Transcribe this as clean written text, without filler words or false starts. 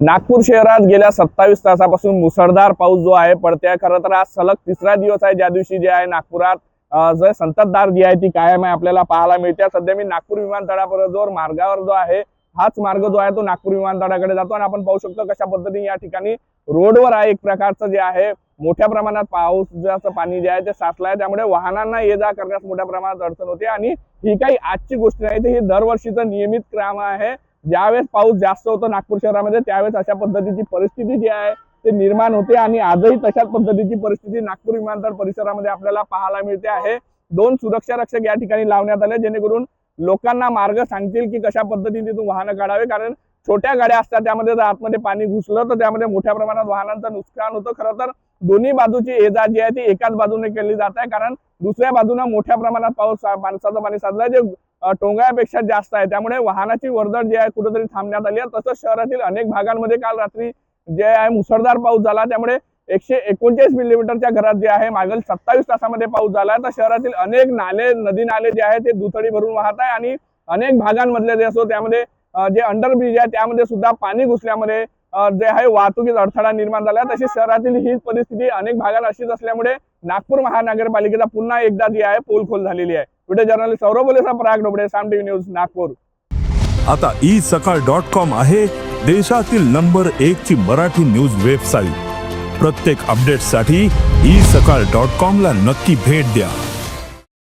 नागपूर शहरात गेल्या 27 तासापासून मुसळधार पाऊस जो आहे पडते। खरं तर आज सलग तिसरा दिवस आहे ज्या दिवशी जे आहे नागपुरात जो संततधार जी आहे ती कायम आहे आपल्याला पाहायला मिळते। सध्या मी नागपूर विमानतळापर्यंत मार्गावर जो आहे हाच मार्ग जो आहे तो नागपूर विमानतळाकडे जातो आणि आपण पाहू शकतो कशा पद्धतीने या ठिकाणी रोडवर आहे एक प्रकारचं जे आहे मोठ्या प्रमाणात पावसाचं पाणी जे आहे ते साचलं आहे, त्यामुळे वाहनांना ये जा करण्यास मोठ्या प्रमाणात अडचण होते। आणि ही काही आजची गोष्ट नाही, तर ही दरवर्षीचं नियमित क्रम आहे। ज्यावेळेस पाऊस जास्त होतो नागपूर शहरामध्ये त्यावेळेस अशा पद्धतीची परिस्थिती जी आहे ते निर्माण होते आणि आजही तशाच पद्धतीची परिस्थिती नागपूर विमानतळ परिसरामध्ये आपल्याला पाहायला मिळते आहे। 2 सुरक्षा रक्षक या ठिकाणी लावण्यात आले जेणेकरून लोकांना मार्ग सांगतील की कशा पद्धतीने तिथून वाहन काढावे, कारण छोट्या गाड्या असतात त्यामध्ये जर आतमध्ये पाणी घुसलं तर त्यामध्ये मोठ्या प्रमाणात वाहनांचं नुकसान होतं। खरं तर दोन्ही बाजूची ये जा जी आहे ती एकाच बाजूने केली जात आहे, कारण दुसऱ्या बाजूने मोठ्या प्रमाणात पावसाचं पाणी साचलंय जे टोंगायापेक्षा जास्त आहे, त्यामुळे वाहनाची वर्दळ जी आहे कुठेतरी थांबण्यात आली आहे। तसंच शहरातील अनेक भागांमध्ये काल रात्री जे आहे मुसळधार पाऊस झाला, त्यामुळे 139 मिलीमीटरच्या घरात जे आहे मागील 27 तासामध्ये पाऊस झाला। तर शहरातील अनेक नाले नदी नाले जे आहे ते दुथडी भरून वाहत आहे आणि अनेक भागांमधले जे असो त्यामध्ये जे अंडरब्रिज आहे त्यामध्ये सुद्धा पाणी घुसल्यामुळे जे आहे वाहतुकीत अडथळा निर्माण झाला। तशी शहरातील ही परिस्थिती अनेक भागात अशीच असल्यामुळे नागपूर महानगरपालिकेचा पुन्हा एकदा जी आहे पोलखोल झालेली आहे। व्हिडिओ जर्नलिस्ट सौरभ बोलेसा, पराग डोबळे, साम टीव्ही न्यूज, नागपूर। आता isakal.com आहे देशातील नंबर 1 ची मराठी न्यूज वेबसाईट। प्रत्येक अपडेटसाठी isakal.com ला नक्की भेट द्या।